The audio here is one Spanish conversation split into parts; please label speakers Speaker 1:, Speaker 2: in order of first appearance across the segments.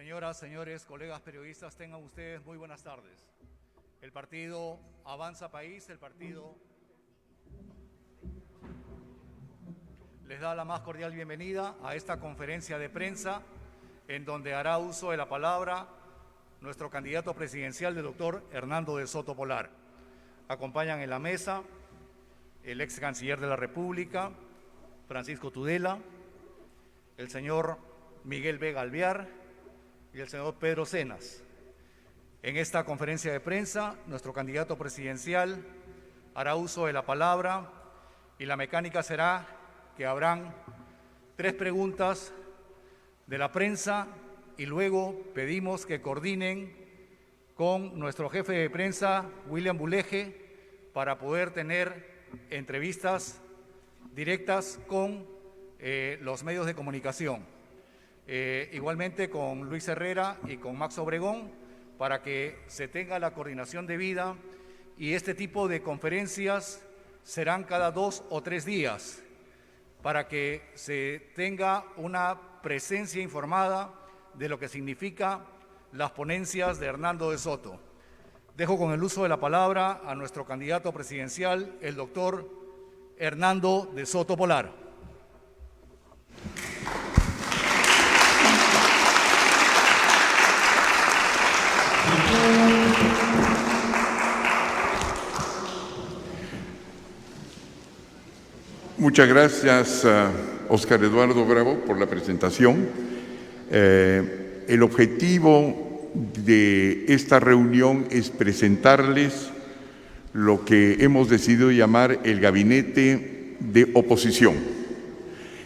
Speaker 1: Señoras, señores, colegas periodistas, tengan ustedes muy buenas tardes. El partido Avanza País, el partido les da la más cordial bienvenida a esta conferencia de prensa en donde hará uso de la palabra nuestro candidato presidencial, el doctor Hernando de Soto Polar. Acompañan en la mesa el ex canciller de la República, Francisco Tudela, el señor Miguel Vega Alvear y el señor Pedro Cenas. En esta conferencia de prensa, nuestro candidato presidencial hará uso de la palabra y la mecánica será que habrán 3 preguntas de la prensa y luego pedimos que coordinen con nuestro jefe de prensa, William Buleje, para poder tener entrevistas directas con los medios de comunicación. Igualmente con Luis Herrera y con Max Obregón, para que se tenga la coordinación debida, y este tipo de conferencias serán cada 2 o 3 días, para que se tenga una presencia informada de lo que significa las ponencias de Hernando de Soto. Dejo con el uso de la palabra a nuestro candidato presidencial, el doctor Hernando de Soto Polar.
Speaker 2: Muchas gracias, Óscar Eduardo Bravo, por la presentación. El objetivo de esta reunión es presentarles lo que hemos decidido llamar el gabinete de oposición.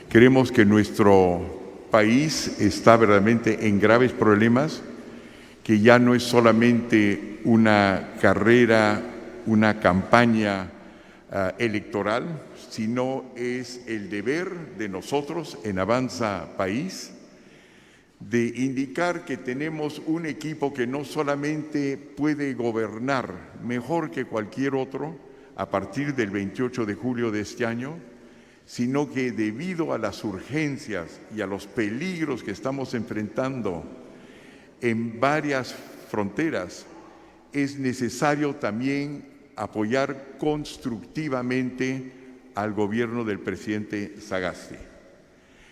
Speaker 2: Creemos que nuestro país está verdaderamente en graves problemas, que ya no es solamente una carrera, una campaña electoral, sino es el deber de nosotros en Avanza País de indicar que tenemos un equipo que no solamente puede gobernar mejor que cualquier otro a partir del 28 de julio de este año, sino que debido a las urgencias y a los peligros que estamos enfrentando en varias fronteras, es necesario también apoyar constructivamente al gobierno del presidente Sagasti.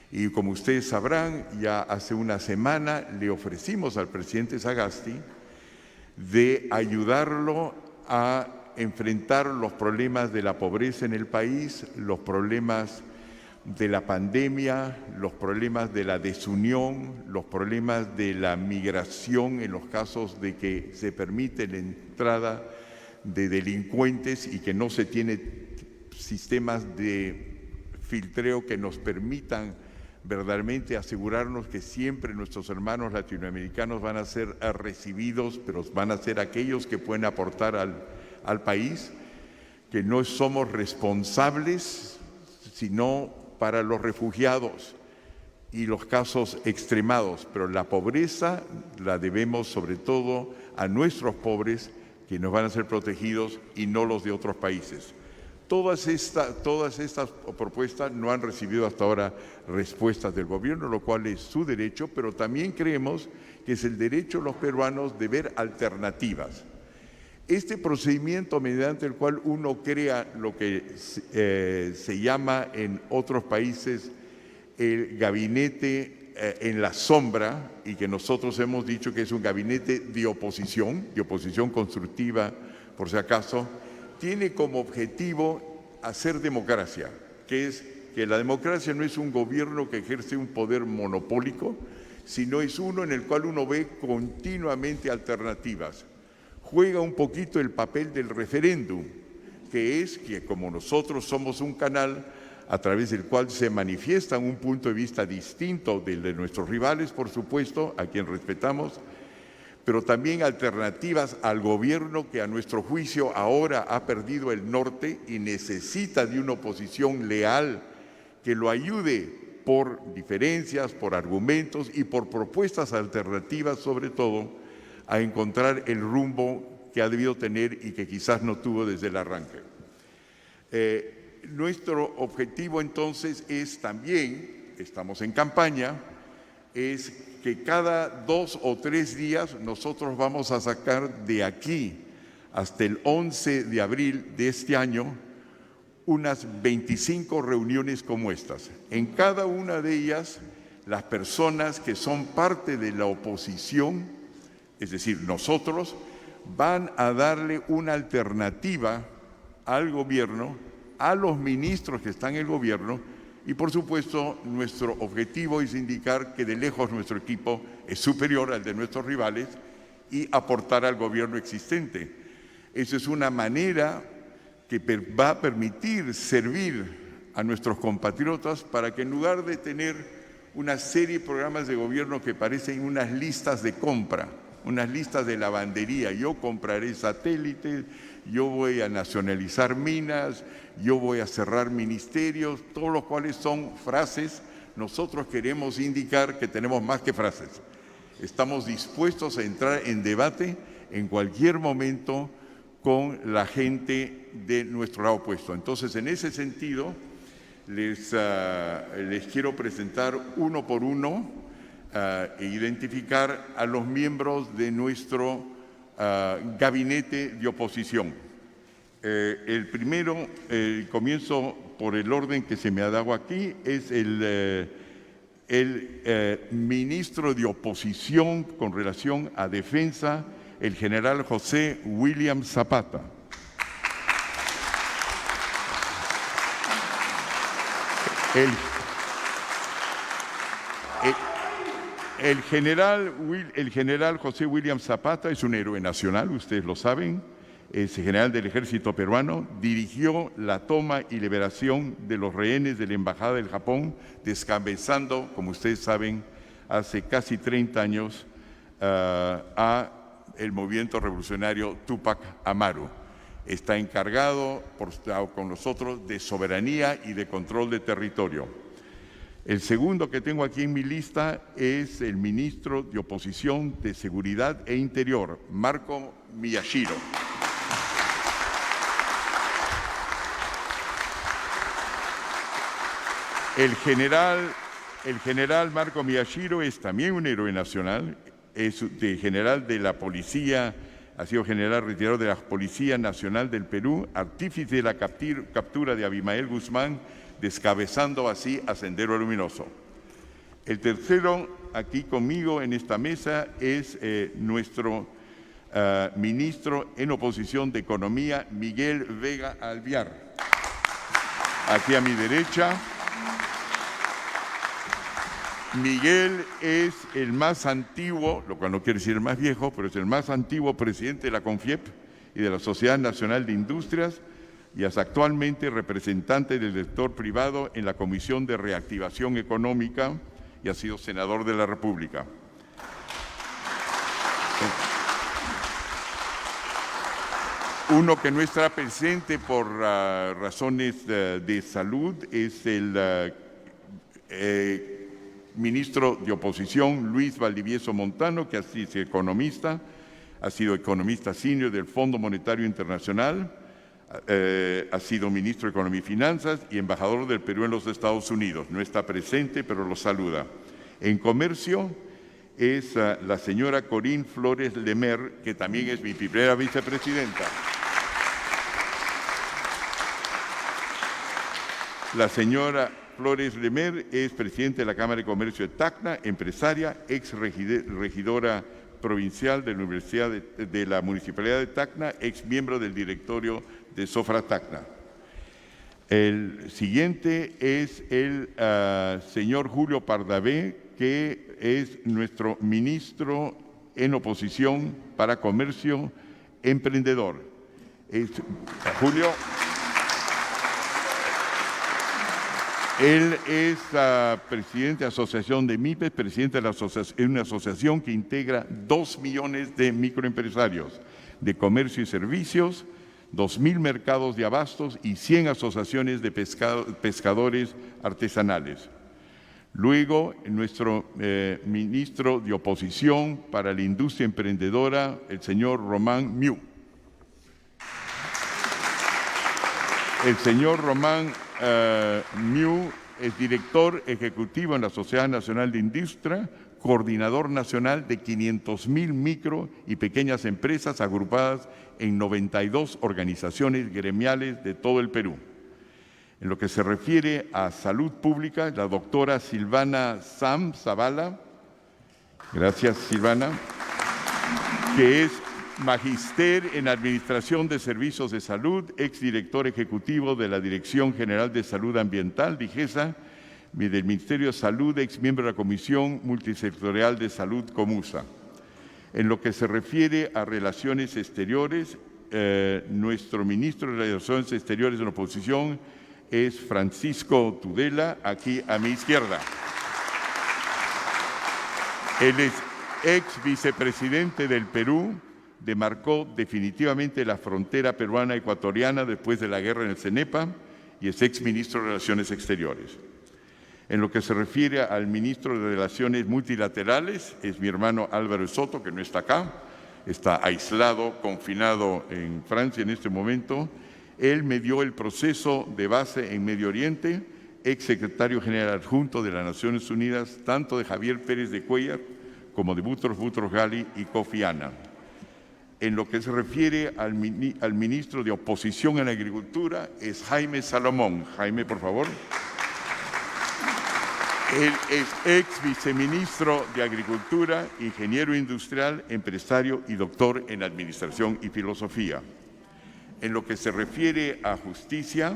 Speaker 2: Y como ustedes sabrán, ya hace una semana le ofrecimos al presidente Sagasti de ayudarlo a enfrentar los problemas de la pobreza en el país, los problemas de la pandemia, los problemas de la desunión, los problemas de la migración en los casos de que se permite la entrada de delincuentes y que no se tiene sistemas de filtreo que nos permitan verdaderamente asegurarnos que siempre nuestros hermanos latinoamericanos van a ser recibidos, pero van a ser aquellos que pueden aportar al país, que no somos responsables, sino para los refugiados y los casos extremados, pero la pobreza la debemos sobre todo a nuestros pobres, que nos van a ser protegidos y no los de otros países. Todas estas propuestas no han recibido hasta ahora respuestas del gobierno, lo cual es su derecho, pero también creemos que es el derecho de los peruanos de ver alternativas. Este procedimiento mediante el cual uno crea lo que se llama en otros países el gabinete en la sombra, y que nosotros hemos dicho que es un gabinete de oposición constructiva, por si acaso, tiene como objetivo hacer democracia, que es que la democracia no es un gobierno que ejerce un poder monopólico, sino es uno en el cual uno ve continuamente alternativas. Juega un poquito el papel del referéndum, que es que como nosotros somos un canal a través del cual se manifiesta un punto de vista distinto del de nuestros rivales, por supuesto, a quien respetamos, pero también alternativas al gobierno que a nuestro juicio ahora ha perdido el norte y necesita de una oposición leal que lo ayude por diferencias, por argumentos y por propuestas alternativas, sobre todo, a encontrar el rumbo que ha debido tener y que quizás no tuvo desde el arranque. Nuestro objetivo entonces es también, estamos en campaña, es que cada 2 o 3 días nosotros vamos a sacar de aquí hasta el 11 de abril de este año unas 25 reuniones como estas. En cada una de ellas, las personas que son parte de la oposición, es decir, nosotros, van a darle una alternativa al gobierno, a los ministros que están en el gobierno, y por supuesto nuestro objetivo es indicar que de lejos nuestro equipo es superior al de nuestros rivales y aportar al gobierno existente. Esa es una manera que va a permitir servir a nuestros compatriotas para que en lugar de tener una serie de programas de gobierno que parecen unas listas de compra, unas listas de lavandería, yo compraré satélites, yo voy a nacionalizar minas, yo voy a cerrar ministerios, todos los cuales son frases. Nosotros queremos indicar que tenemos más que frases. Estamos dispuestos a entrar en debate en cualquier momento con la gente de nuestro lado opuesto. Entonces, en ese sentido, les quiero presentar uno por uno e identificar a los miembros de nuestro gabinete de oposición. El primero, comienzo por el orden que se me ha dado aquí, es el ministro de oposición con relación a defensa, el general José William Zapata. El general José William Zapata es un héroe nacional, ustedes lo saben, es general del ejército peruano, dirigió la toma y liberación de los rehenes de la Embajada del Japón, descabezando, como ustedes saben, hace casi 30 años a el movimiento revolucionario Túpac Amaru. Está encargado con nosotros de soberanía y de control de territorio. El segundo que tengo aquí en mi lista es el ministro de Oposición de Seguridad e Interior, Marco Miyashiro. El general Marco Miyashiro es también un héroe nacional, es general de la policía, ha sido general retirado de la Policía Nacional del Perú, artífice de la captura de Abimael Guzmán, descabezando así a Sendero Luminoso. El tercero aquí conmigo en esta mesa es nuestro ministro en oposición de Economía, Miguel Vega Alviar. Aquí a mi derecha. Miguel es el más antiguo, lo cual no quiere decir el más viejo, pero es el más antiguo presidente de la CONFIEP y de la Sociedad Nacional de Industrias y es actualmente representante del sector privado en la Comisión de Reactivación Económica y ha sido senador de la República. Uno que no está presente por razones de salud es el ministro de Oposición, Luis Valdivieso Montano, que es economista, ha sido economista senior del Fondo Monetario Internacional, ha sido ministro de Economía y Finanzas y embajador del Perú en los Estados Unidos. No está presente, pero lo saluda. En Comercio es la señora Corín Flores Lemer, que también es mi primera vicepresidenta. La señora Flores Lemer es presidente de la Cámara de Comercio de Tacna, empresaria, ex regidora provincial de la Universidad de la Municipalidad de Tacna, ex miembro del directorio de Sofra Tacna. El siguiente es el señor Julio Pardavé, que es nuestro ministro en oposición para Comercio Emprendedor. Julio. Él es presidente de la Asociación de MIPES, presidente de una asociación que integra 2 millones de microempresarios de comercio y servicios, 2.000 mercados de abastos y 100 asociaciones de pescadores artesanales. Luego, nuestro ministro de Oposición para la Industria Emprendedora, el señor Román Miu. El señor Román Miu es director ejecutivo en la Sociedad Nacional de Industria, coordinador nacional de 500.000 micro y pequeñas empresas agrupadas en 92 organizaciones gremiales de todo el Perú. En lo que se refiere a salud pública, la doctora Silvana Sam Zavala, gracias Silvana, que es magíster en Administración de Servicios de Salud, exdirector ejecutivo de la Dirección General de Salud Ambiental, DIGESA, del Ministerio de Salud, exmiembro de la Comisión Multisectorial de Salud, COMUSA. En lo que se refiere a Relaciones Exteriores, nuestro ministro de Relaciones Exteriores en la oposición es Francisco Tudela, aquí a mi izquierda. Él es ex vicepresidente del Perú, demarcó definitivamente la frontera peruana-ecuatoriana después de la guerra en el CENEPA y es ex ministro de Relaciones Exteriores. En lo que se refiere al ministro de Relaciones Multilaterales, es mi hermano Álvaro Soto, que no está acá, está aislado, confinado en Francia en este momento. Él medió el proceso de base en Medio Oriente, ex secretario general adjunto de las Naciones Unidas, tanto de Javier Pérez de Cuellar como de Boutros Boutros-Ghali y Kofi Annan. En lo que se refiere al ministro de Oposición en Agricultura, es Jaime Salomón. Jaime, por favor. Él es ex viceministro de Agricultura, ingeniero industrial, empresario y doctor en Administración y Filosofía. En lo que se refiere a justicia,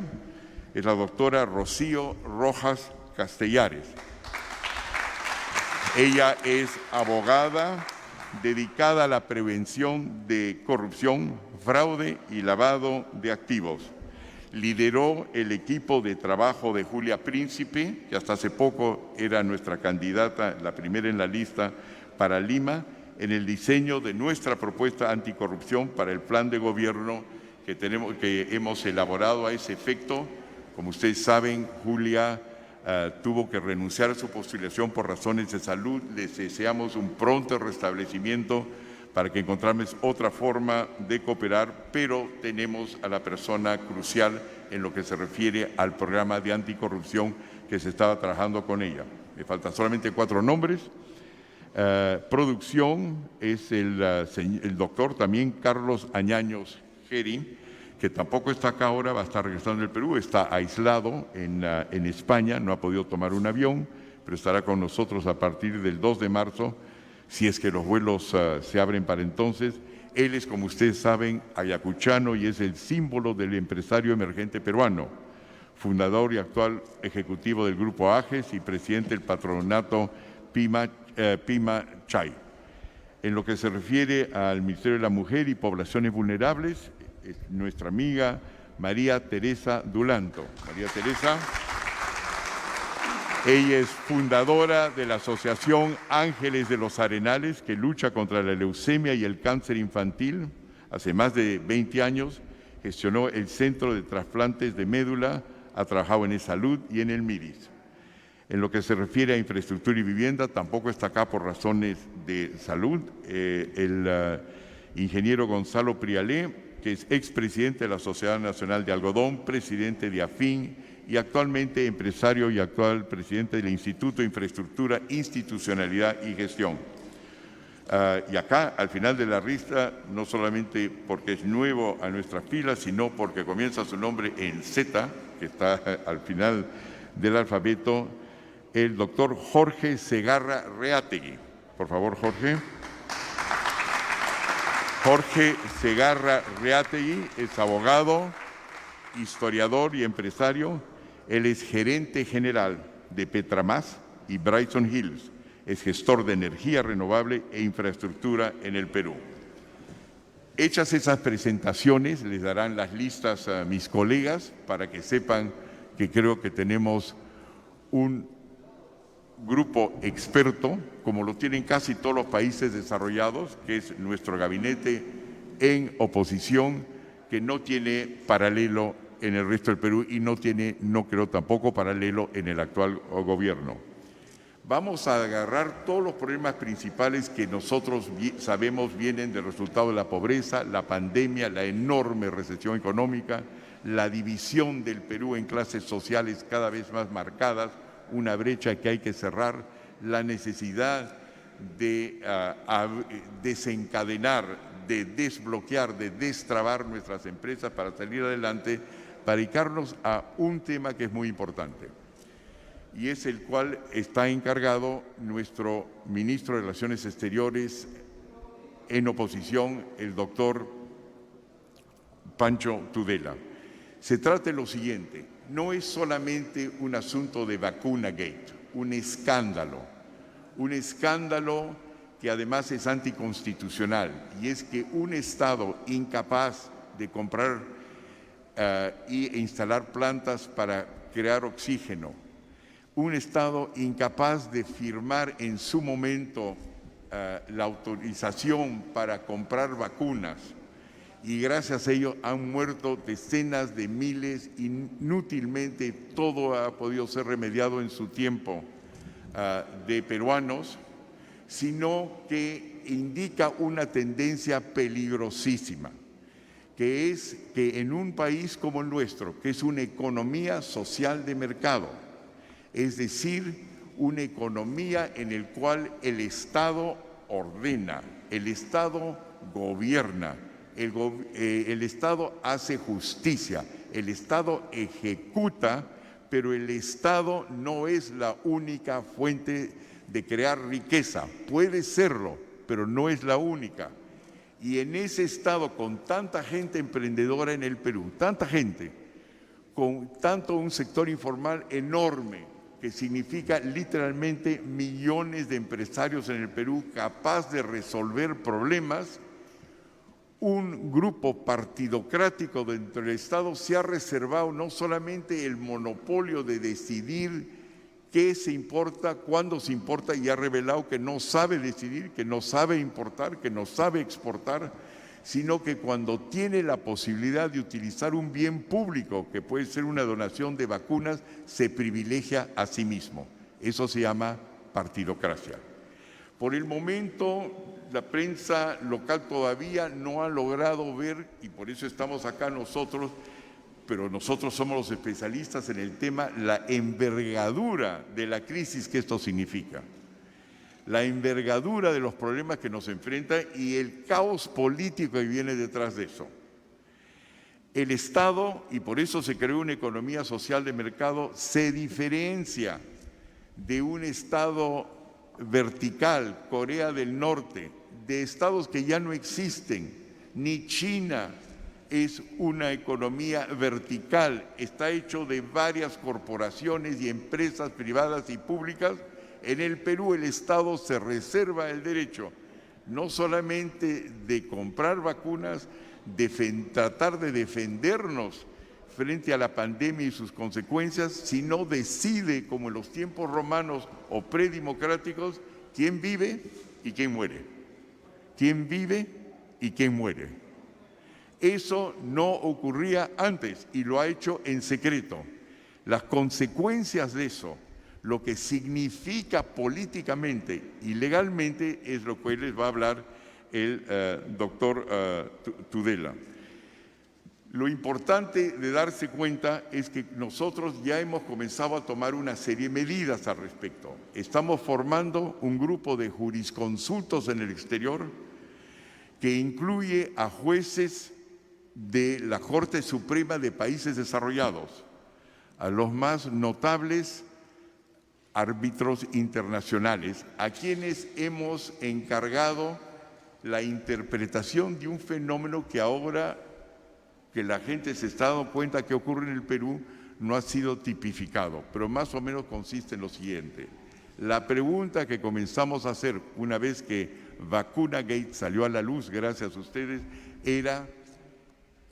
Speaker 2: es la doctora Rocío Rojas Castellares. Ella es abogada dedicada a la prevención de corrupción, fraude y lavado de activos. Lideró el equipo de trabajo de Julia Príncipe, que hasta hace poco era nuestra candidata, la primera en la lista para Lima, en el diseño de nuestra propuesta anticorrupción para el plan de gobierno que hemos elaborado a ese efecto. Como ustedes saben, Julia tuvo que renunciar a su postulación por razones de salud. Les deseamos un pronto restablecimiento para que encontremos otra forma de cooperar, pero tenemos a la persona crucial en lo que se refiere al programa de anticorrupción que se estaba trabajando con ella. Me faltan solamente 4 nombres. Producción es el doctor también Carlos Añaños Geri, que tampoco está acá ahora, va a estar regresando del Perú, está aislado en España, no ha podido tomar un avión, pero estará con nosotros a partir del 2 de marzo, si es que los vuelos se abren para entonces. Él es, como ustedes saben, ayacuchano y es el símbolo del empresario emergente peruano, fundador y actual ejecutivo del Grupo AGES y presidente del patronato Pima Chay. En lo que se refiere al Ministerio de la Mujer y Poblaciones Vulnerables, es nuestra amiga María Teresa Dulanto. María Teresa, ella es fundadora de la Asociación Ángeles de los Arenales, que lucha contra la leucemia y el cáncer infantil. Hace más de 20 años gestionó el Centro de Trasplantes de Médula, ha trabajado en e-salud y en el MIRIS. En lo que se refiere a infraestructura y vivienda, tampoco está acá por razones de salud. El ingeniero Gonzalo Prialé, que es expresidente de la Sociedad Nacional de Algodón, presidente de AFIN y actualmente empresario y actual presidente del Instituto de Infraestructura, Institucionalidad y Gestión. Y acá, al final de la lista, no solamente porque es nuevo a nuestra fila, sino porque comienza su nombre en Z, que está al final del alfabeto, el doctor Jorge Segarra Reategui. Por favor, Jorge. Jorge Segarra Reategui es abogado, historiador y empresario. Él es gerente general de Petramás y Bryson Hills. Es gestor de energía renovable e infraestructura en el Perú. Hechas esas presentaciones, les darán las listas a mis colegas para que sepan que creo que tenemos un grupo experto, como lo tienen casi todos los países desarrollados, que es nuestro gabinete en oposición, que no tiene paralelo en el resto del Perú y no creo tampoco paralelo en el actual gobierno. Vamos a agarrar todos los problemas principales que nosotros sabemos vienen del resultado de la pobreza, la pandemia, la enorme recesión económica, la división del Perú en clases sociales cada vez más marcadas, una brecha que hay que cerrar, la necesidad de desencadenar, de desbloquear, de destrabar nuestras empresas para salir adelante, para dedicarnos a un tema que es muy importante y es el cual está encargado nuestro ministro de Relaciones Exteriores en oposición, el doctor Pancho Tudela. Se trata de lo siguiente, no es solamente un asunto de vacuna gate, un escándalo que además es anticonstitucional, y es que un Estado incapaz de comprar e instalar plantas para crear oxígeno, un Estado incapaz de firmar en su momento la autorización para comprar vacunas, y gracias a ello han muerto decenas de miles inútilmente, todo ha podido ser remediado en su tiempo, de peruanos, sino que indica una tendencia peligrosísima, que es que en un país como el nuestro, que es una economía social de mercado, es decir, una economía en la cual el Estado ordena, el Estado gobierna, el Estado hace justicia, el Estado ejecuta, pero el Estado no es la única fuente de crear riqueza. Puede serlo, pero no es la única. Y en ese Estado, con tanta gente emprendedora en el Perú, tanta gente, con tanto un sector informal enorme, que significa literalmente millones de empresarios en el Perú capaz de resolver problemas, un grupo partidocrático dentro del Estado se ha reservado no solamente el monopolio de decidir qué se importa, cuándo se importa, y ha revelado que no sabe decidir, que no sabe importar, que no sabe exportar, sino que cuando tiene la posibilidad de utilizar un bien público, que puede ser una donación de vacunas, se privilegia a sí mismo. Eso se llama partidocracia. Por el momento, la prensa local todavía no ha logrado ver, y por eso estamos acá nosotros, pero nosotros somos los especialistas en el tema, la envergadura de la crisis que esto significa, la envergadura de los problemas que nos enfrenta y el caos político que viene detrás de eso. El Estado, y por eso se creó una economía social de mercado, se diferencia de un Estado vertical, Corea del Norte, de estados que ya no existen, ni China es una economía vertical, está hecho de varias corporaciones y empresas privadas y públicas. En el Perú el Estado se reserva el derecho no solamente de comprar vacunas, de tratar de defendernos frente a la pandemia y sus consecuencias, sino decide, como en los tiempos romanos o predemocráticos, quién vive y quién muere. ¿Quién vive y quién muere? Eso no ocurría antes y lo ha hecho en secreto. Las consecuencias de eso, lo que significa políticamente y legalmente, es lo que les va a hablar el doctor Tudela. Lo importante de darse cuenta es que nosotros ya hemos comenzado a tomar una serie de medidas al respecto. Estamos formando un grupo de jurisconsultos en el exterior que incluye a jueces de la Corte Suprema de países desarrollados, a los más notables árbitros internacionales, a quienes hemos encargado la interpretación de un fenómeno que ahora que la gente se está dando cuenta que ocurre en el Perú no ha sido tipificado, pero más o menos consiste en lo siguiente. La pregunta que comenzamos a hacer una vez que Vacuna Gate salió a la luz, gracias a ustedes, era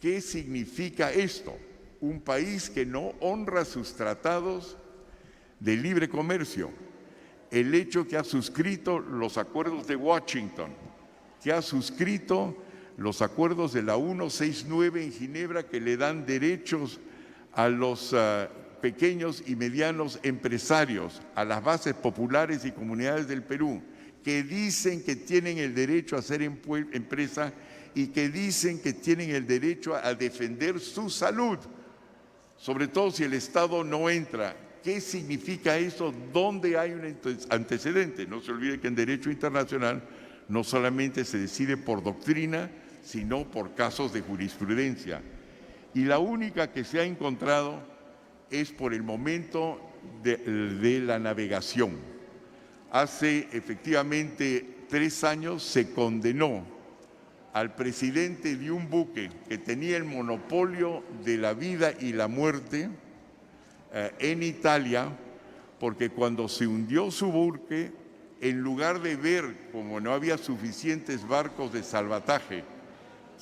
Speaker 2: ¿qué significa esto? Un país que no honra sus tratados de libre comercio, el hecho que ha suscrito los acuerdos de Washington, que ha suscrito los acuerdos de la 169 en Ginebra que le dan derechos a los pequeños y medianos empresarios, a las bases populares y comunidades del Perú, que dicen que tienen el derecho a ser empresa y que dicen que tienen el derecho a defender su salud, sobre todo si el Estado no entra, ¿Qué significa eso? ¿Dónde hay un antecedente? No se olvide que en derecho internacional no solamente se decide por doctrina, sino por casos de jurisprudencia. Y la única que se ha encontrado es por el momento de la navegación. Hace efectivamente 3 años se condenó al presidente de un buque que tenía el monopolio de la vida y la muerte en Italia, porque cuando se hundió su buque, en lugar de ver, como no había suficientes barcos de salvataje,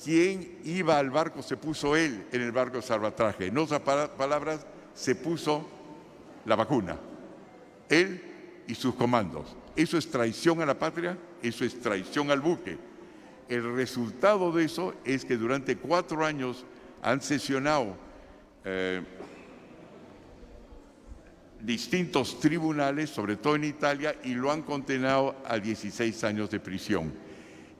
Speaker 2: quién iba al barco, se puso él en el barco de salvataje. En otras palabras, se puso la vacuna, él y sus comandos. Eso es traición a la patria, eso es traición al buque. El resultado de eso es que durante 4 años han sesionado distintos tribunales, sobre todo en Italia, y lo han condenado a 16 años de prisión.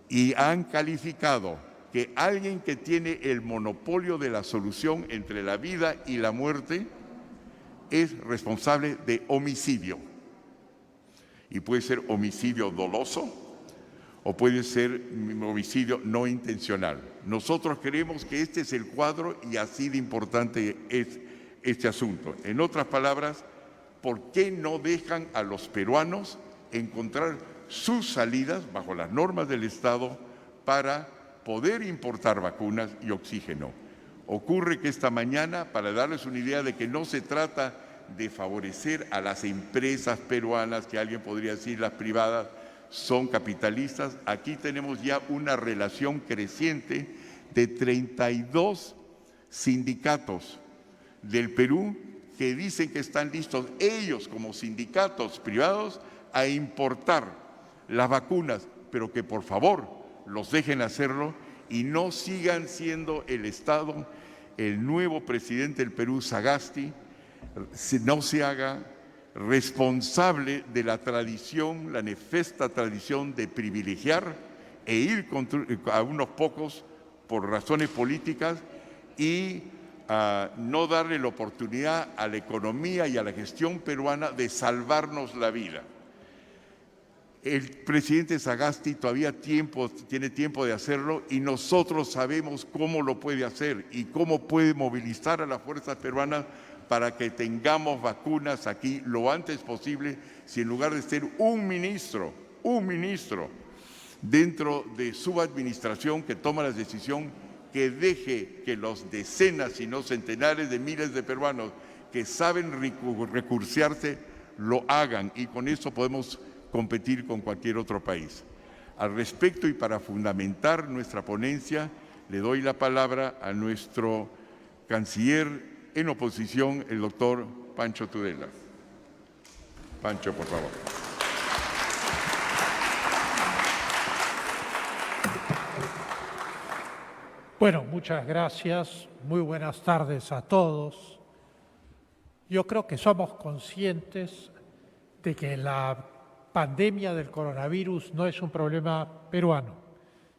Speaker 2: Y han calificado que alguien que tiene el monopolio de la solución entre la vida y la muerte es responsable de homicidio. Y puede ser homicidio doloso o puede ser homicidio no intencional. Nosotros creemos que este es el cuadro y así de importante es este asunto. En otras palabras, ¿por qué no dejan a los peruanos encontrar sus salidas bajo las normas del Estado para poder importar vacunas y oxígeno? Ocurre que esta mañana, para darles una idea de que no se trata de favorecer a las empresas peruanas, que alguien podría decir las privadas son capitalistas, aquí tenemos ya una relación creciente de 32 sindicatos del Perú que dicen que están listos ellos como sindicatos privados a importar las vacunas, pero que por favor los dejen hacerlo y no sigan siendo el Estado, el nuevo presidente del Perú, Sagasti, no se haga responsable de la tradición, la nefasta tradición de privilegiar e ir a unos pocos por razones políticas y no darle la oportunidad a la economía y a la gestión peruana de salvarnos la vida. El presidente Sagasti todavía tiene tiempo de hacerlo y nosotros sabemos cómo lo puede hacer y cómo puede movilizar a las fuerzas peruanas para que tengamos vacunas aquí lo antes posible, si en lugar de ser un ministro dentro de su administración que toma la decisión, que deje que los decenas, si no centenares de miles de peruanos que saben recursearse, lo hagan y con eso podemos competir con cualquier otro país. Al respecto y para fundamentar nuestra ponencia, le doy la palabra a nuestro canciller en oposición, el doctor Pancho Tudela. Pancho, por favor.
Speaker 3: Bueno, muchas gracias. Muy buenas tardes a todos. Yo creo que somos conscientes de que la pandemia del coronavirus no es un problema peruano,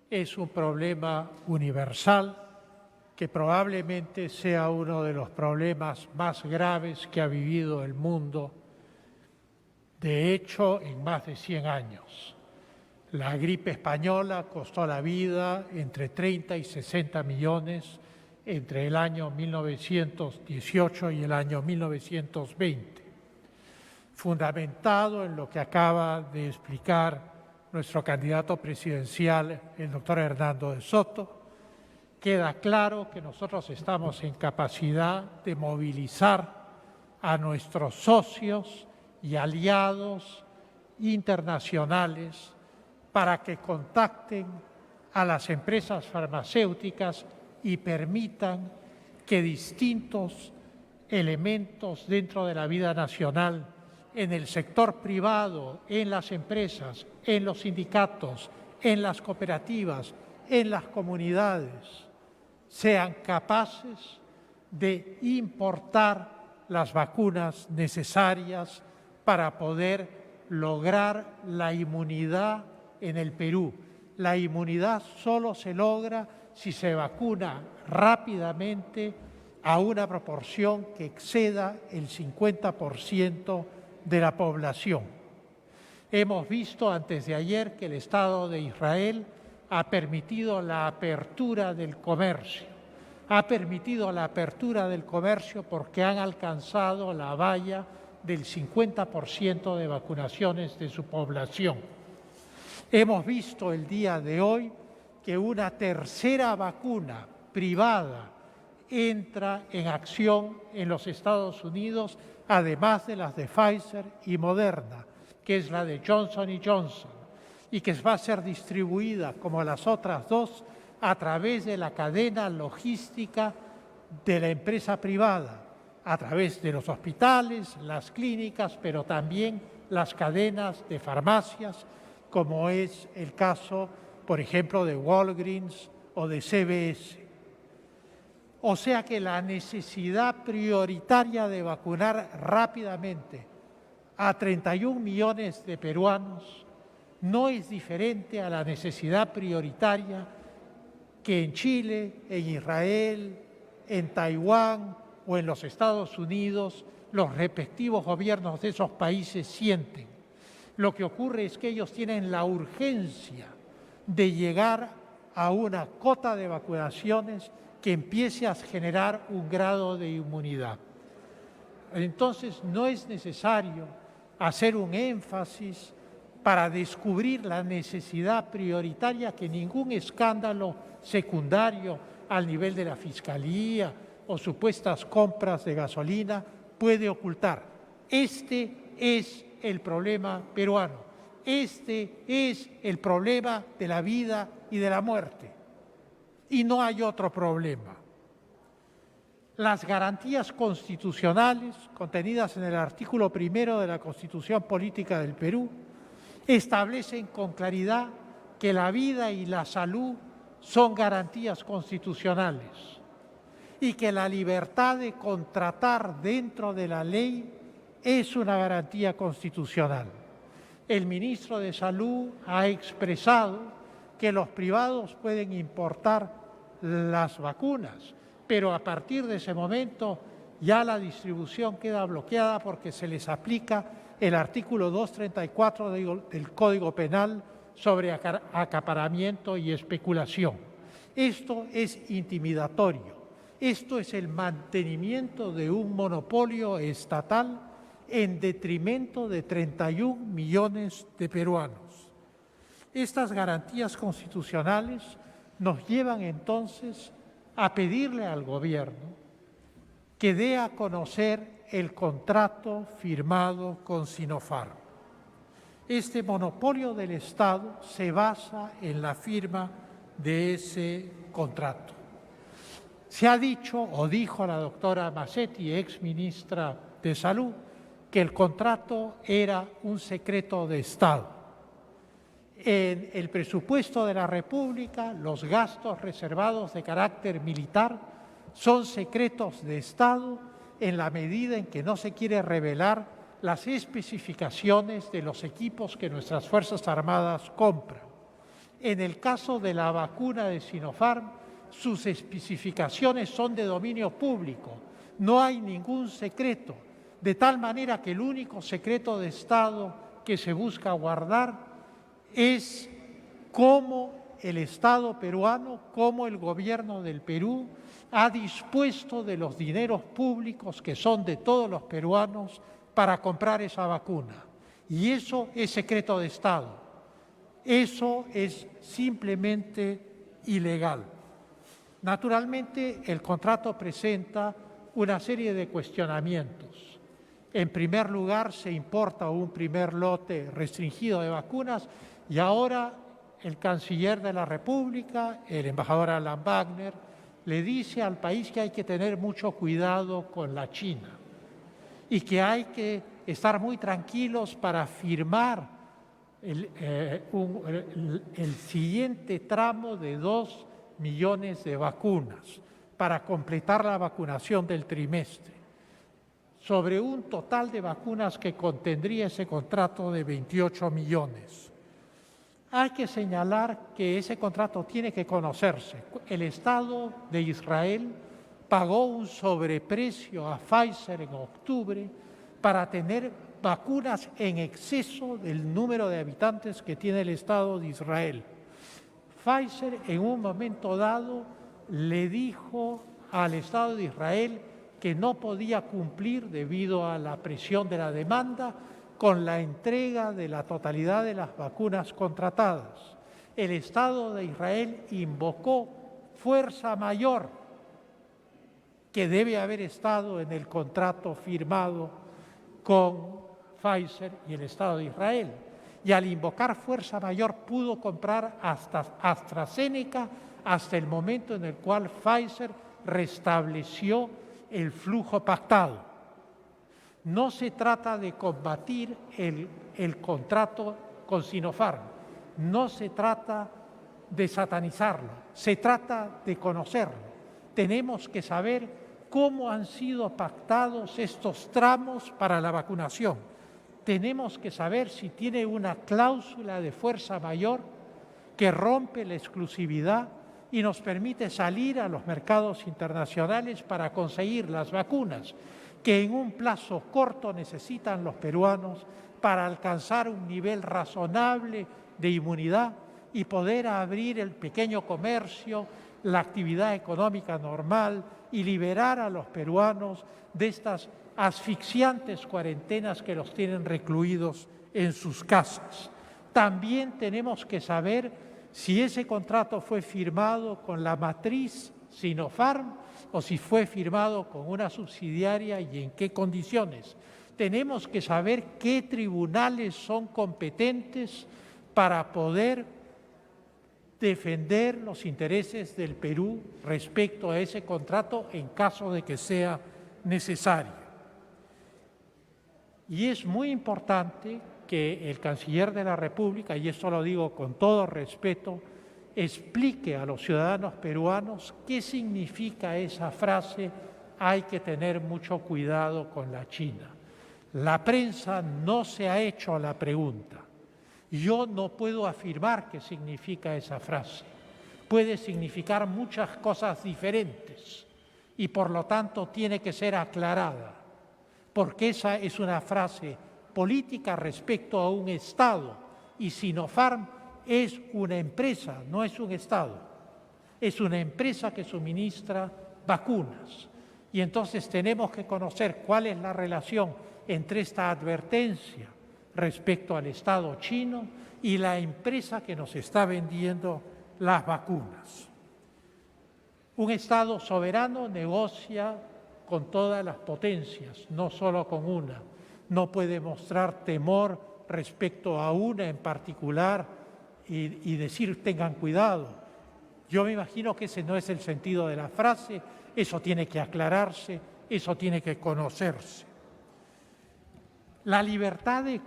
Speaker 3: es un problema universal que probablemente sea uno de los problemas más graves que ha vivido el mundo, de hecho, en más de 100 años. La gripe española costó la vida entre 30 y 60 millones entre el año 1918 y el año 1920. Fundamentado en lo que acaba de explicar nuestro candidato presidencial, el doctor Hernando de Soto, queda claro que nosotros estamos en capacidad de movilizar a nuestros socios y aliados internacionales para que contacten a las empresas farmacéuticas y permitan que distintos elementos dentro de la vida nacional, en el sector privado, en las empresas, en los sindicatos, en las cooperativas, en las comunidades, sean capaces de importar las vacunas necesarias para poder lograr la inmunidad en el Perú. La inmunidad solo se logra si se vacuna rápidamente a una proporción que exceda el 50% de la población. Hemos visto antes de ayer que el Estado de Israel ha permitido la apertura del comercio. Ha permitido la apertura del comercio porque han alcanzado la valla del 50% de vacunaciones de su población. Hemos visto el día de hoy que una tercera vacuna privada entra en acción en los Estados Unidos, además de las de Pfizer y Moderna, que es la de Johnson & Johnson, y que va a ser distribuida, como las otras dos, a través de la cadena logística de la empresa privada, a través de los hospitales, las clínicas, pero también las cadenas de farmacias, como es el caso, por ejemplo, de Walgreens o de CVS. O sea que la necesidad prioritaria de vacunar rápidamente a 31 millones de peruanos no es diferente a la necesidad prioritaria que en Chile, en Israel, en Taiwán o en los Estados Unidos los respectivos gobiernos de esos países sienten. Lo que ocurre es que ellos tienen la urgencia de llegar a una cota de vacunaciones que empiece a generar un grado de inmunidad. Entonces, no es necesario hacer un énfasis para descubrir la necesidad prioritaria que ningún escándalo secundario al nivel de la Fiscalía o supuestas compras de gasolina puede ocultar. Este es el problema peruano. Este es el problema de la vida y de la muerte. Y no hay otro problema. Las garantías constitucionales contenidas en el artículo 1 de la Constitución Política del Perú establecen con claridad que la vida y la salud son garantías constitucionales y que la libertad de contratar dentro de la ley es una garantía constitucional. El ministro de Salud ha expresado que los privados pueden importar las vacunas, pero a partir de ese momento ya la distribución queda bloqueada porque se les aplica el artículo 234 del Código Penal sobre acaparamiento y especulación. Esto es intimidatorio. Esto es el mantenimiento de un monopolio estatal en detrimento de 31 millones de peruanos. Estas garantías constitucionales nos llevan entonces a pedirle al gobierno que dé a conocer el contrato firmado con Sinopharm. Este monopolio del Estado se basa en la firma de ese contrato. Se ha dicho, o dijo la doctora Massetti, ex ministra de Salud, que el contrato era un secreto de Estado. En el presupuesto de la República, los gastos reservados de carácter militar son secretos de Estado en la medida en que no se quiere revelar las especificaciones de los equipos que nuestras Fuerzas Armadas compran. En el caso de la vacuna de Sinopharm, sus especificaciones son de dominio público, no hay ningún secreto, de tal manera que el único secreto de Estado que se busca guardar es cómo el Estado peruano, cómo el gobierno del Perú ha dispuesto de los dineros públicos que son de todos los peruanos para comprar esa vacuna. Y eso es secreto de Estado. Eso es simplemente ilegal. Naturalmente, el contrato presenta una serie de cuestionamientos. En primer lugar, se importa un primer lote restringido de vacunas y ahora el canciller de la República, el embajador Alan Wagner, le dice al país que hay que tener mucho cuidado con la China y que hay que estar muy tranquilos para firmar el siguiente tramo de 2 millones de vacunas para completar la vacunación del trimestre, sobre un total de vacunas que contendría ese contrato de 28 millones. Hay que señalar que ese contrato tiene que conocerse. El Estado de Israel pagó un sobreprecio a Pfizer en octubre para tener vacunas en exceso del número de habitantes que tiene el Estado de Israel. Pfizer en un momento dado le dijo al Estado de Israel que no podía cumplir debido a la presión de la demanda con la entrega de la totalidad de las vacunas contratadas. El Estado de Israel invocó fuerza mayor que debe haber estado en el contrato firmado con Pfizer y el Estado de Israel. Y al invocar fuerza mayor pudo comprar hasta AstraZeneca hasta el momento en el cual Pfizer restableció el flujo pactado. No se trata de combatir el contrato con Sinopharm, no se trata de satanizarlo, se trata de conocerlo. Tenemos que saber cómo han sido pactados estos tramos para la vacunación. Tenemos que saber si tiene una cláusula de fuerza mayor que rompe la exclusividad y nos permite salir a los mercados internacionales para conseguir las vacunas que en un plazo corto necesitan los peruanos para alcanzar un nivel razonable de inmunidad y poder abrir el pequeño comercio, la actividad económica normal y liberar a los peruanos de estas asfixiantes cuarentenas que los tienen recluidos en sus casas. También tenemos que saber si ese contrato fue firmado con la matriz Sinopharm o si fue firmado con una subsidiaria y en qué condiciones. Tenemos que saber qué tribunales son competentes para poder defender los intereses del Perú respecto a ese contrato en caso de que sea necesario. Y es muy importante que el canciller de la República, y esto lo digo con todo respeto, explique a los ciudadanos peruanos qué significa esa frase: hay que tener mucho cuidado con la China. La prensa no se ha hecho la pregunta. Yo no puedo afirmar qué significa esa frase. Puede significar muchas cosas diferentes y por lo tanto tiene que ser aclarada, porque esa es una frase política respecto a un Estado y Sinopharm es una empresa, no es un Estado. Es una empresa que suministra vacunas y entonces tenemos que conocer cuál es la relación entre esta advertencia respecto al Estado chino y la empresa que nos está vendiendo las vacunas. Un Estado soberano negocia con todas las potencias, no solo con una. No puede mostrar temor respecto a una en particular y decir tengan cuidado. Yo me imagino que ese no es el sentido de la frase, eso tiene que aclararse, eso tiene que conocerse. La libertad de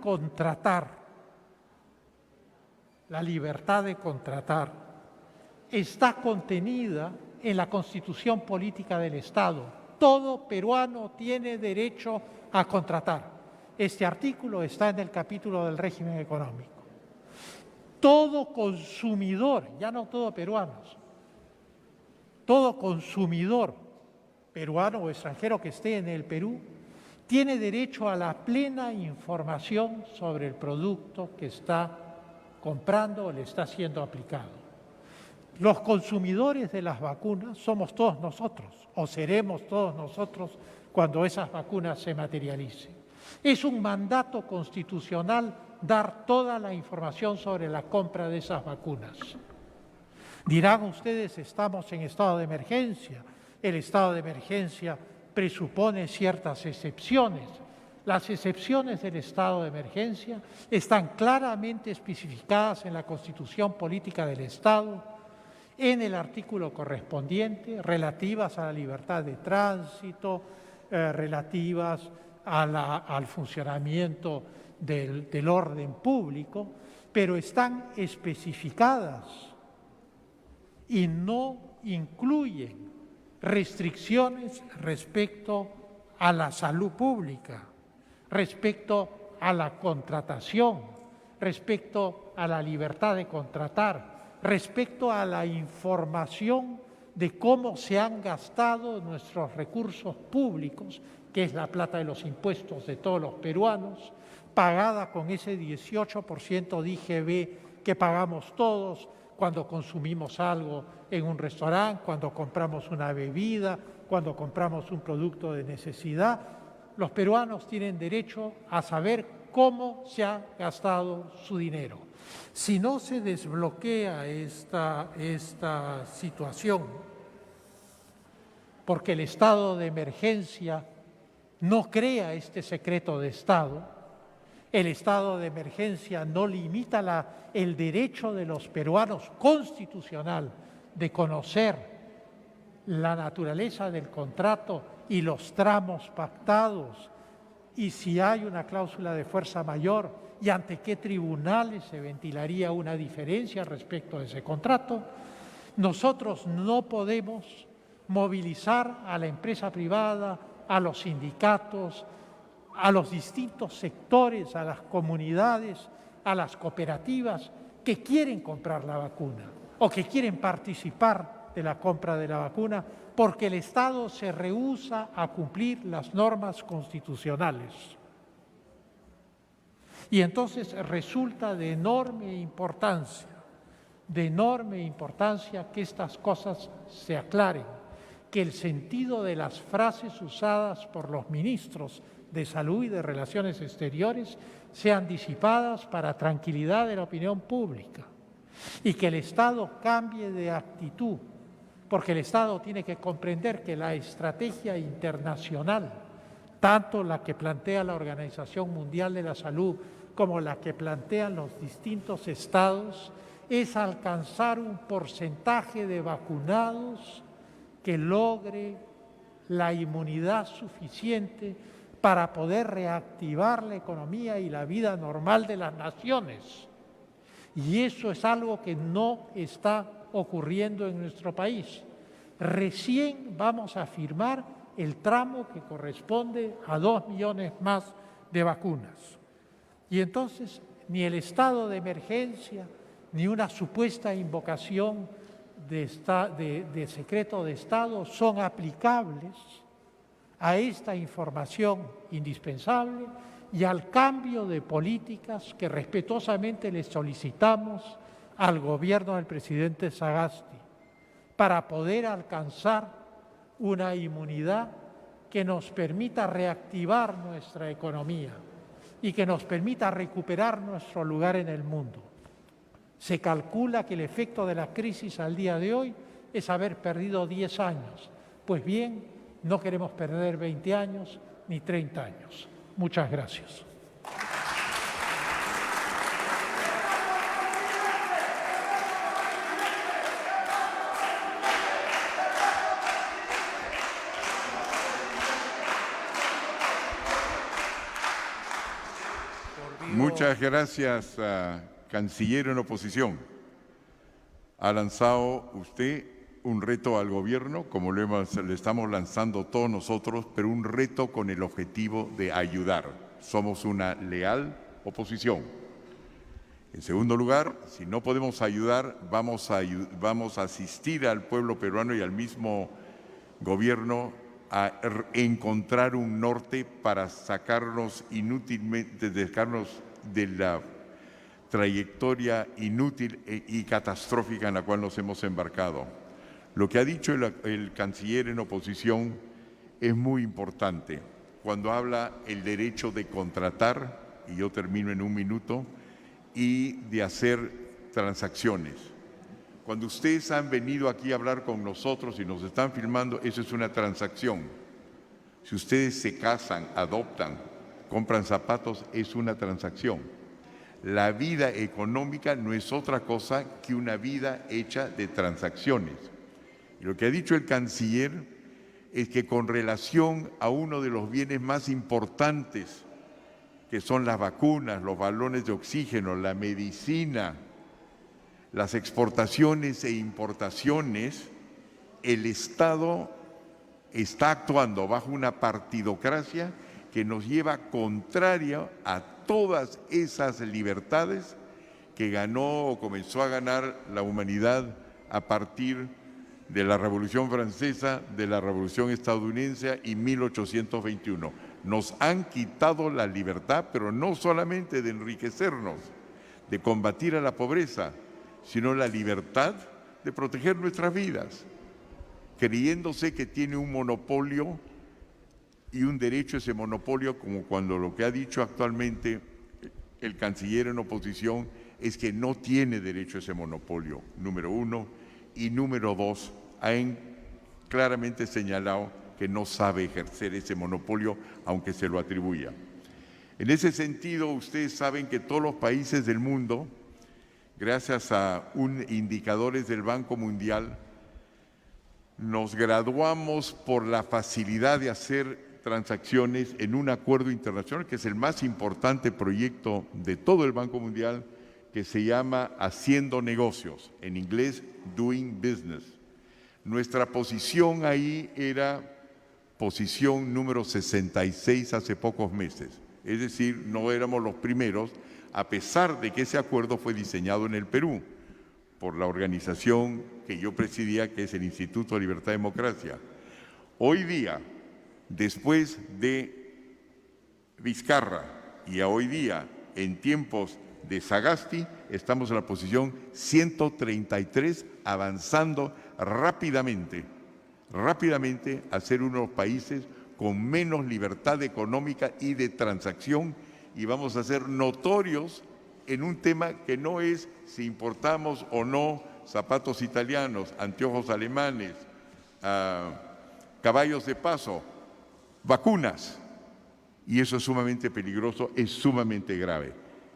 Speaker 3: contratar está contenida en la Constitución Política del Estado. Todo peruano tiene derecho a contratar. Este artículo está en el capítulo del régimen económico. Todo consumidor, ya no todo peruanos, todo consumidor peruano o extranjero que esté en el Perú tiene derecho a la plena información sobre el producto que está comprando o le está siendo aplicado. Los consumidores de las vacunas somos todos nosotros, o seremos todos nosotros cuando esas vacunas se materialicen. Es un mandato constitucional dar toda la información sobre la compra de esas vacunas. Dirán ustedes, estamos en estado de emergencia. El estado de emergencia presupone ciertas excepciones. Las excepciones del estado de emergencia están claramente especificadas en la Constitución Política del Estado, en el artículo correspondiente, relativas a la libertad de tránsito, relativas al funcionamiento del orden público, pero están especificadas y no incluyen restricciones respecto a la salud pública, respecto a la contratación, respecto a la libertad de contratar, respecto a la información de cómo se han gastado nuestros recursos públicos, que es la plata de los impuestos de todos los peruanos, pagada con ese 18% de IGB que pagamos todos cuando consumimos algo en un restaurante, cuando compramos una bebida, cuando compramos un producto de necesidad. Los peruanos tienen derecho a saber cómo se ha gastado su dinero. Si no se desbloquea esta situación, porque el estado de emergencia no crea este secreto de Estado, el estado de emergencia no limita el derecho de los peruanos constitucional de conocer la naturaleza del contrato y los tramos pactados, y si hay una cláusula de fuerza mayor y ante qué tribunales se ventilaría una diferencia respecto de ese contrato, nosotros no podemos movilizar a la empresa privada, a los sindicatos, a los distintos sectores, a las comunidades, a las cooperativas que quieren comprar la vacuna o que quieren participar de la compra de la vacuna, porque el Estado se rehúsa a cumplir las normas constitucionales. Y entonces resulta de enorme importancia que estas cosas se aclaren, que el sentido de las frases usadas por los ministros de Salud y de Relaciones Exteriores sean disipadas para tranquilidad de la opinión pública y que el Estado cambie de actitud, porque el Estado tiene que comprender que la estrategia internacional, tanto la que plantea la Organización Mundial de la Salud como la que plantean los distintos estados, es alcanzar un porcentaje de vacunados que logre la inmunidad suficiente para poder reactivar la economía y la vida normal de las naciones. Y eso es algo que no está ocurriendo en nuestro país. Recién vamos a firmar el tramo que corresponde a 2 millones más de vacunas. Y entonces ni el estado de emergencia ni una supuesta invocación de secreto de Estado son aplicables a esta información indispensable y al cambio de políticas que respetuosamente le solicitamos al gobierno del presidente Sagasti para poder alcanzar una inmunidad que nos permita reactivar nuestra economía y que nos permita recuperar nuestro lugar en el mundo. Se calcula que el efecto de la crisis al día de hoy es haber perdido 10 años. Pues bien, no queremos perder 20 años ni 30 años. Muchas gracias.
Speaker 2: Muchas gracias, canciller en oposición. Ha lanzado usted un reto al gobierno, como le estamos lanzando todos nosotros, pero un reto con el objetivo de ayudar. Somos una leal oposición. En segundo lugar, si no podemos ayudar, vamos a asistir al pueblo peruano y al mismo gobierno a encontrar un norte para sacarnos inútilmente, dejarnos de la trayectoria inútil y catastrófica en la cual nos hemos embarcado. Lo que ha dicho el canciller en oposición es muy importante. Cuando habla el derecho de contratar, y yo termino en un minuto, y de hacer transacciones. Cuando ustedes han venido aquí a hablar con nosotros y nos están filmando, eso es una transacción. Si ustedes se casan, adoptan, compran zapatos, es una transacción. La vida económica no es otra cosa que una vida hecha de transacciones. Y lo que ha dicho el canciller es que con relación a uno de los bienes más importantes, que son las vacunas, los balones de oxígeno, la medicina, las exportaciones e importaciones, el Estado está actuando bajo una partidocracia que nos lleva contraria a todas esas libertades que ganó o comenzó a ganar la humanidad a partir de la Revolución Francesa, de la Revolución Estadounidense y 1821. Nos han quitado la libertad, pero no solamente de enriquecernos, de combatir a la pobreza, sino la libertad de proteger nuestras vidas, creyéndose que tiene un monopolio y un derecho a ese monopolio, como cuando lo que ha dicho actualmente el canciller en oposición es que no tiene derecho a ese monopolio, número uno, y número dos, han claramente señalado que no sabe ejercer ese monopolio, aunque se lo atribuya. En ese sentido, ustedes saben que todos los países del mundo, gracias a indicadores del Banco Mundial, nos graduamos por la facilidad de hacer transacciones en un acuerdo internacional, que es el más importante proyecto de todo el Banco Mundial, que se llama Haciendo Negocios, en inglés Doing Business. Nuestra posición ahí era posición número 66 hace pocos meses, es decir, no éramos los primeros, a pesar de que ese acuerdo fue diseñado en el Perú por la organización que yo presidía, que es el Instituto de Libertad y Democracia. Hoy día, después de Vizcarra y hoy día, en tiempos de Sagasti, estamos en la posición 133, avanzando rápidamente a ser uno de los países con menos libertad económica y de transacción, y vamos a ser notorios en un tema que no es si importamos o no zapatos italianos, anteojos alemanes, caballos de paso, vacunas, y eso es sumamente peligroso, es sumamente grave.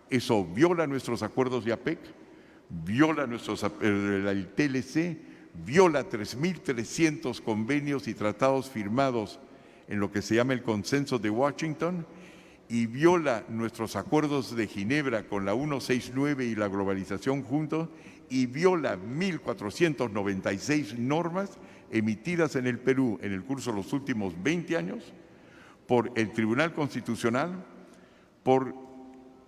Speaker 2: Eso viola nuestros acuerdos de APEC, viola el TLC, viola 3.300 convenios y tratados firmados en lo que se llama el Consenso de Washington, y viola nuestros acuerdos de Ginebra con la 169 y la globalización juntos, y viola 1.496 normas emitidas en el Perú en el curso de los últimos 20 años por el Tribunal Constitucional, por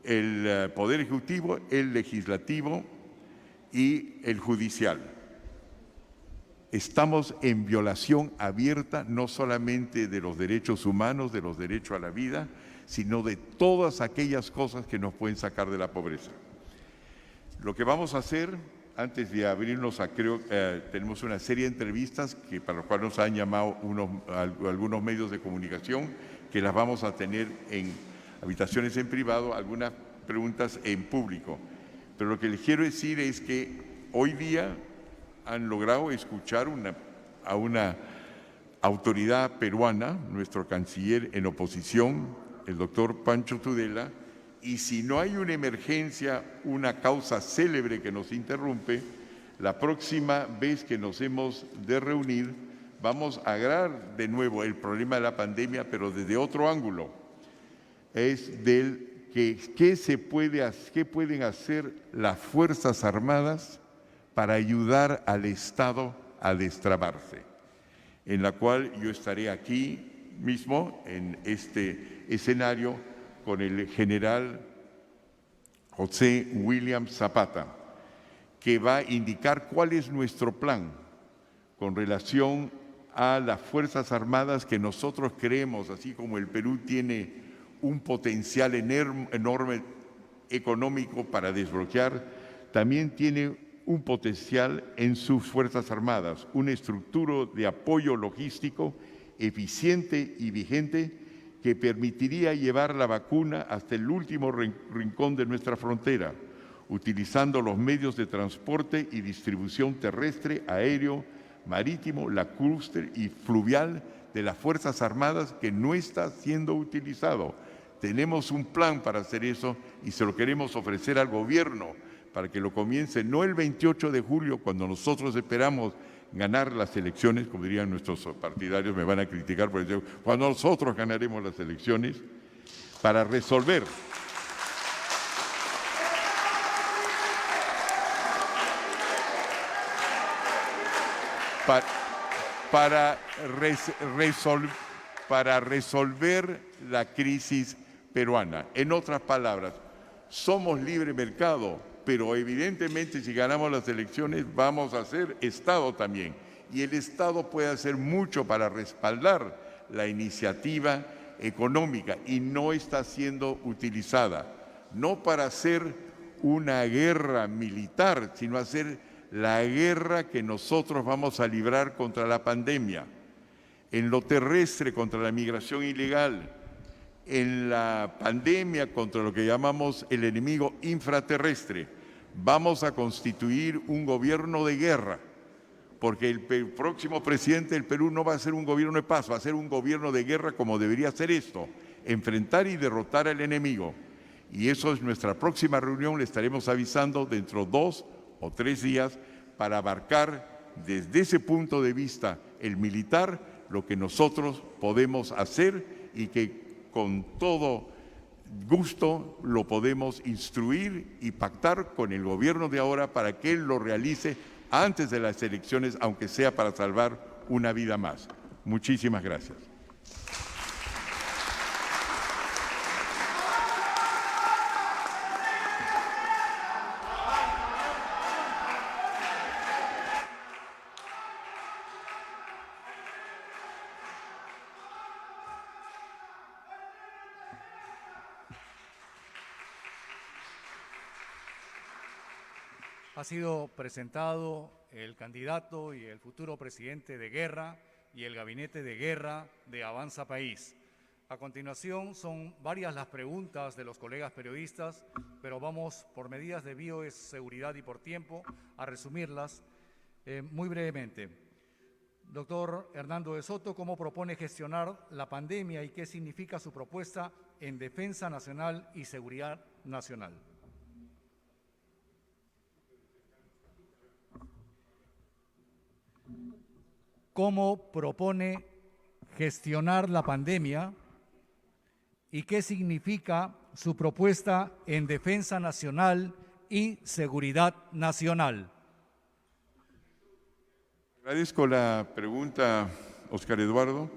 Speaker 2: el Poder Ejecutivo, el Legislativo y el Judicial. Estamos en violación abierta no solamente de los derechos humanos, de los derechos a la vida, sino de todas aquellas cosas que nos pueden sacar de la pobreza. Lo que vamos a hacer, antes de abrirnos a, tenemos una serie de entrevistas para las cuales nos han llamado algunos medios de comunicación, que las vamos a tener en habitaciones en privado, algunas preguntas en público. Pero lo que les quiero decir es que hoy día han logrado escuchar a una autoridad peruana, nuestro canciller en oposición, el doctor Pancho Tudela, y si no hay una emergencia, una causa célebre que nos interrumpe, la próxima vez que nos hemos de reunir, vamos a agarrar de nuevo el problema de la pandemia, pero desde otro ángulo. Es del qué pueden hacer las Fuerzas Armadas para ayudar al Estado a destrabarse, en la cual yo estaré aquí mismo, en este escenario, con el general José William Zapata, que va a indicar cuál es nuestro plan con relación a las Fuerzas Armadas, que nosotros creemos, así como el Perú tiene un potencial enorme económico para desbloquear, también tiene un potencial en sus Fuerzas Armadas, una estructura de apoyo logístico eficiente y vigente que permitiría llevar la vacuna hasta el último rincón de nuestra frontera, utilizando los medios de transporte y distribución terrestre, aéreo, marítimo, lacustre y fluvial de las Fuerzas Armadas, que no está siendo utilizado. Tenemos un plan para hacer eso y se lo queremos ofrecer al gobierno para que lo comience no el 28 de julio, cuando nosotros esperamos ganar las elecciones, como dirían nuestros partidarios, me van a criticar por eso, cuando nosotros ganaremos las elecciones, para resolver para resolver la crisis peruana. En otras palabras, somos libre mercado, pero evidentemente si ganamos las elecciones vamos a ser Estado también. y el Estado puede hacer mucho para respaldar la iniciativa económica y no está siendo utilizada, no para hacer una guerra militar, sino hacer la guerra que nosotros vamos a librar contra la pandemia, en lo terrestre contra la migración ilegal, en la pandemia contra lo que llamamos el enemigo infraterrestre. Vamos a constituir un gobierno de guerra, porque el próximo presidente del Perú no va a ser un gobierno de paz, va a ser un gobierno de guerra como debería ser esto, enfrentar y derrotar al enemigo. Y eso es nuestra próxima reunión, le estaremos avisando dentro de 2 o 3 días para abarcar desde ese punto de vista el militar lo que nosotros podemos hacer y que con todo gusto lo podemos instruir y pactar con el gobierno de ahora para que él lo realice antes de las elecciones, aunque sea para salvar una vida más. Muchísimas gracias.
Speaker 1: Ha sido presentado el candidato y el futuro presidente de guerra y el gabinete de guerra de Avanza País. A continuación, son varias las preguntas de los colegas periodistas, pero vamos por medidas de bioseguridad y por tiempo a resumirlas muy brevemente. Doctor Hernando de Soto, ¿cómo propone gestionar la pandemia y qué significa su propuesta en defensa nacional y seguridad nacional? ¿Cómo propone gestionar la pandemia y qué significa su propuesta en defensa nacional y seguridad nacional?
Speaker 2: Agradezco la pregunta, Óscar Eduardo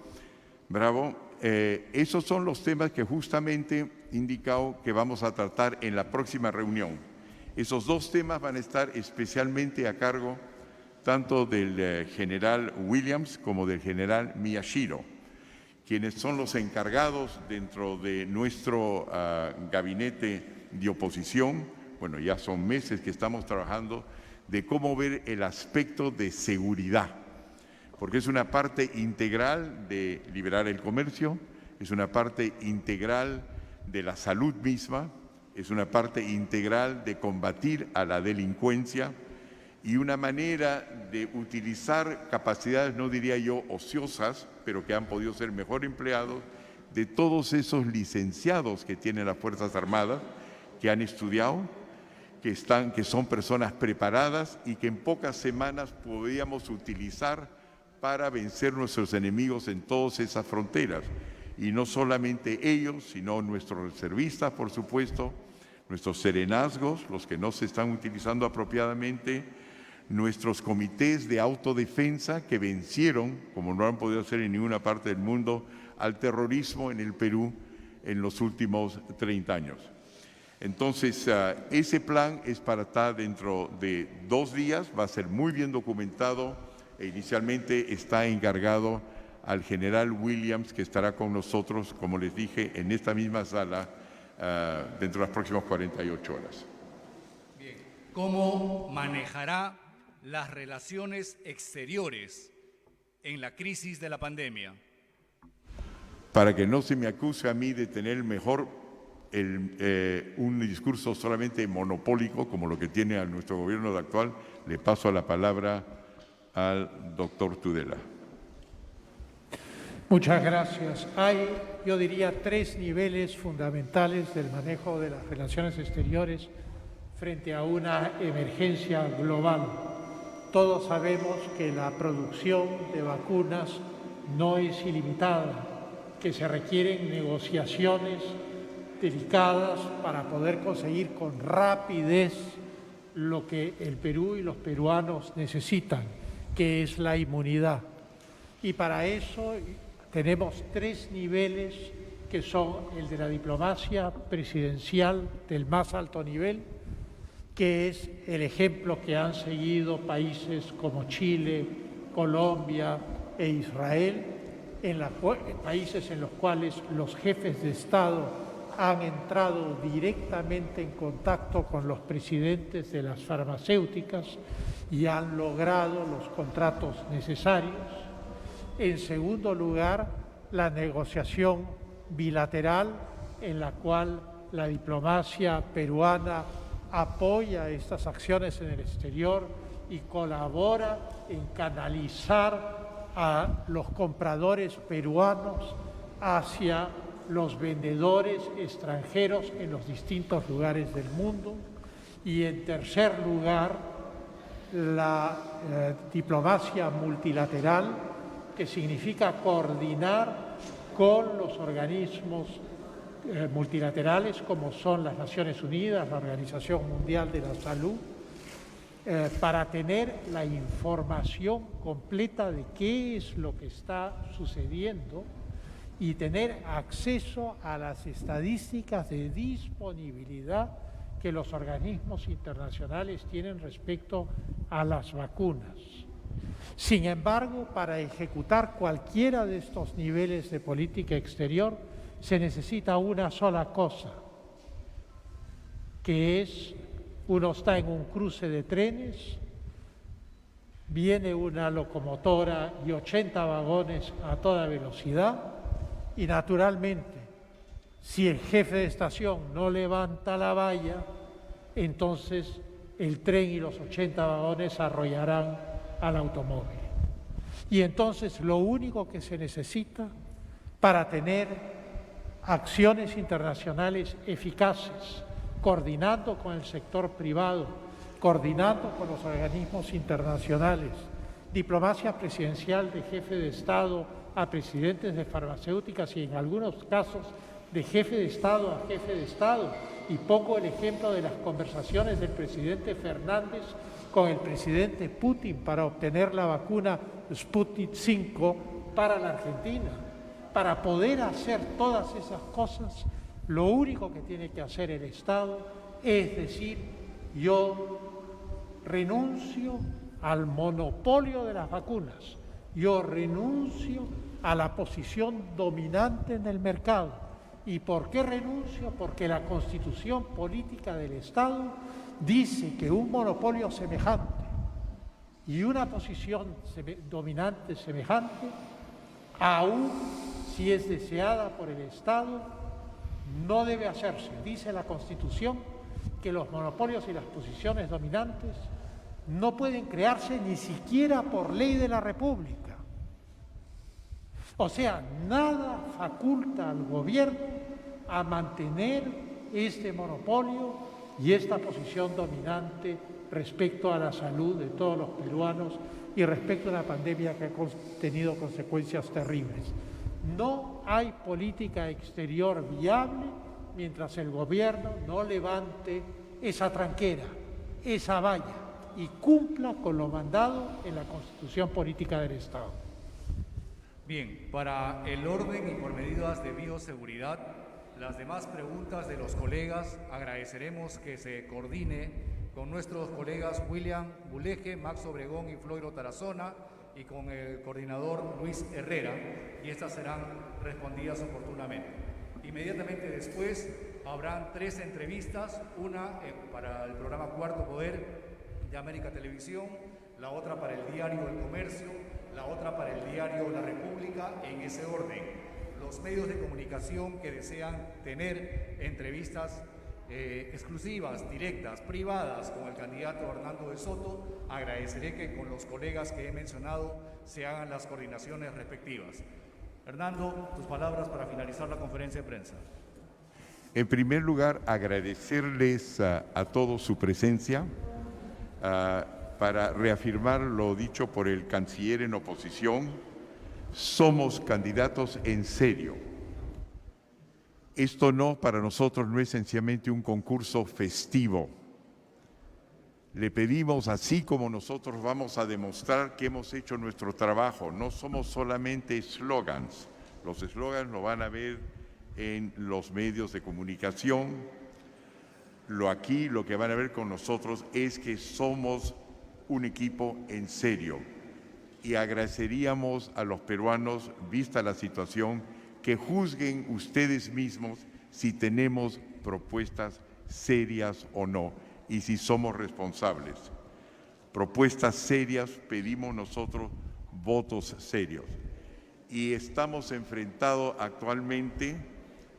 Speaker 2: Bravo. Esos son los temas que justamente he indicado que vamos a tratar en la próxima reunión. Esos 2 temas van a estar especialmente a cargo tanto del general Williams como del general Miyashiro, quienes son los encargados dentro de nuestro gabinete de oposición. Bueno, ya son meses que estamos trabajando de cómo ver el aspecto de seguridad, porque es una parte integral de liberar el comercio, es una parte integral de la salud misma, es una parte integral de combatir a la delincuencia y una manera de utilizar capacidades, no diría yo ociosas, pero que han podido ser mejor empleados, de todos esos licenciados que tienen las Fuerzas Armadas, que han estudiado, que son personas preparadas y que en pocas semanas podríamos utilizar para vencer nuestros enemigos en todas esas fronteras. Y no solamente ellos, sino nuestros reservistas, por supuesto, nuestros serenazgos, los que no se están utilizando apropiadamente, nuestros comités de autodefensa que vencieron, como no han podido hacer en ninguna parte del mundo, al terrorismo en el Perú en los últimos 30 años. Entonces, ese plan es para estar dentro de 2 días, va a ser muy bien documentado e inicialmente está encargado al general Williams, que estará con nosotros, como les dije, en esta misma sala dentro de las próximas 48 horas.
Speaker 1: Bien. ¿Cómo manejará las relaciones exteriores en la crisis de la pandemia?
Speaker 2: Para que no se me acuse a mí de tener un discurso solamente monopólico, como lo que tiene a nuestro gobierno actual, le paso la palabra al doctor Tudela.
Speaker 3: Muchas gracias. Hay, yo diría, 3 niveles fundamentales del manejo de las relaciones exteriores frente a una emergencia global. Todos sabemos que la producción de vacunas no es ilimitada, que se requieren negociaciones delicadas para poder conseguir con rapidez lo que el Perú y los peruanos necesitan, que es la inmunidad. Y para eso tenemos 3 niveles que son el de la diplomacia presidencial del más alto nivel, que es el ejemplo que han seguido países como Chile, Colombia e Israel, países en los cuales los jefes de Estado han entrado directamente en contacto con los presidentes de las farmacéuticas y han logrado los contratos necesarios. En segundo lugar, la negociación bilateral en la cual la diplomacia peruana apoya estas acciones en el exterior y colabora en canalizar a los compradores peruanos hacia los vendedores extranjeros en los distintos lugares del mundo. Y en tercer lugar, la diplomacia multilateral, que significa coordinar con los organismos multilaterales como son las Naciones Unidas, la Organización Mundial de la Salud, para tener la información completa de qué es lo que está sucediendo y tener acceso a las estadísticas de disponibilidad que los organismos internacionales tienen respecto a las vacunas. Sin embargo, para ejecutar cualquiera de estos niveles de política exterior se necesita una sola cosa, que es, uno está en un cruce de trenes, viene una locomotora y 80 vagones a toda velocidad, y naturalmente, si el jefe de estación no levanta la valla, entonces el tren y los 80 vagones arrollarán al automóvil. Y entonces lo único que se necesita para tener acciones internacionales eficaces, coordinando con el sector privado, coordinando con los organismos internacionales, diplomacia presidencial de jefe de Estado a presidentes de farmacéuticas y en algunos casos de jefe de Estado a jefe de Estado. Y pongo el ejemplo de las conversaciones del presidente Fernández con el presidente Putin para obtener la vacuna Sputnik 5 para la Argentina. Para poder hacer todas esas cosas, lo único que tiene que hacer el Estado es decir, yo renuncio al monopolio de las vacunas, yo renuncio a la posición dominante en el mercado. ¿Y por qué renuncio? Porque la Constitución Política del Estado dice que un monopolio semejante y una posición dominante semejante, aun si es deseada por el Estado, no debe hacerse. Dice la Constitución que los monopolios y las posiciones dominantes no pueden crearse ni siquiera por ley de la República. O sea, nada faculta al gobierno a mantener este monopolio y esta posición dominante respecto a la salud de todos los peruanos y respecto a una pandemia que ha tenido consecuencias terribles. No hay política exterior viable mientras el gobierno no levante esa tranquera, esa valla y cumpla con lo mandado en la Constitución Política del Estado.
Speaker 1: Bien, para el orden y por medidas de bioseguridad, las demás preguntas de los colegas agradeceremos que se coordine con nuestros colegas William Buleje, Max Obregón y Floiro Tarazona y con el coordinador Luis Herrera, y estas serán respondidas oportunamente. Inmediatamente después habrán 3 entrevistas, una para el programa Cuarto Poder de América Televisión, la otra para el diario El Comercio, la otra para el diario La República, en ese orden. Los medios de comunicación que desean tener entrevistas exclusivas, directas, privadas con el candidato Hernando de Soto, agradeceré que con los colegas que he mencionado se hagan las coordinaciones respectivas. Hernando, tus palabras para finalizar la conferencia de prensa.
Speaker 2: En primer lugar, agradecerles a todos su presencia para reafirmar lo dicho por el canciller en oposición. Somos candidatos en serio. Esto para nosotros no es sencillamente un concurso festivo. Le pedimos, así como nosotros vamos a demostrar que hemos hecho nuestro trabajo, no somos solamente eslogans. Los eslogans lo van a ver en los medios de comunicación. Lo que van a ver con nosotros es que somos un equipo en serio. y agradeceríamos a los peruanos, vista la situación, que juzguen ustedes mismos si tenemos propuestas serias o no y si somos responsables. Propuestas serias, pedimos nosotros votos serios. Y estamos enfrentados actualmente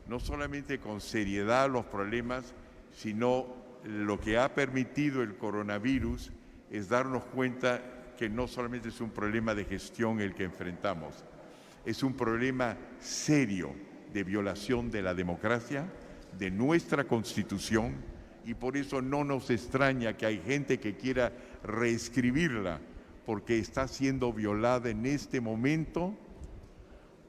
Speaker 2: no solamente con seriedad los problemas, sino lo que ha permitido el coronavirus es darnos cuenta que no solamente es un problema de gestión el que enfrentamos, es un problema serio de violación de la democracia, de nuestra Constitución, y por eso no nos extraña que hay gente que quiera reescribirla, porque está siendo violada en este momento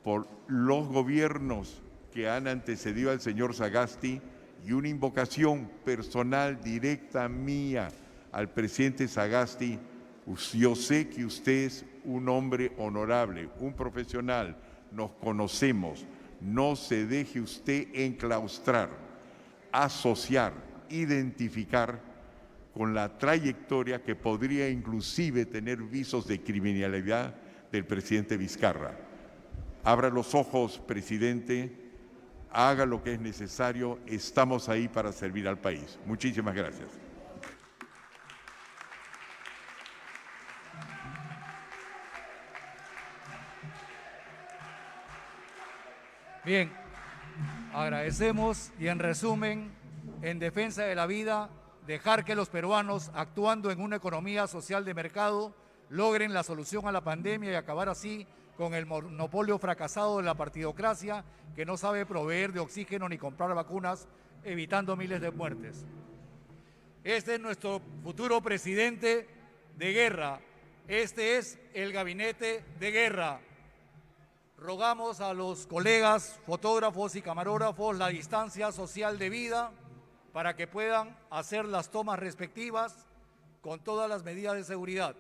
Speaker 2: por los gobiernos que han antecedido al señor Sagasti, y una invocación personal directa mía al presidente Sagasti. Yo sé que usted es un hombre honorable, un profesional, nos conocemos, no se deje usted enclaustrar, asociar, identificar con la trayectoria que podría inclusive tener visos de criminalidad del presidente Vizcarra. Abra los ojos, presidente, haga lo que es necesario, estamos ahí para servir al país. Muchísimas gracias.
Speaker 1: Bien, agradecemos y en resumen, en defensa de la vida, dejar que los peruanos, actuando en una economía social de mercado, logren la solución a la pandemia y acabar así con el monopolio fracasado de la partidocracia que no sabe proveer de oxígeno ni comprar vacunas, evitando miles de muertes. Este es nuestro futuro presidente de guerra. Este es el gabinete de guerra. Rogamos a los colegas fotógrafos y camarógrafos la distancia social debida para que puedan hacer las tomas respectivas con todas las medidas de seguridad.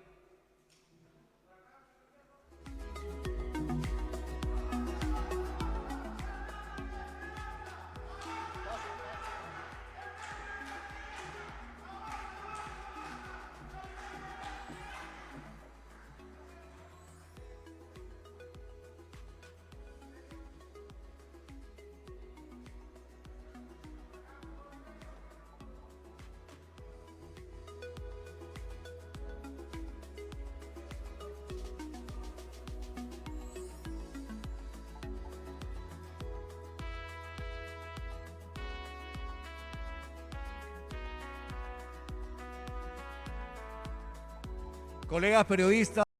Speaker 1: Colegas periodistas.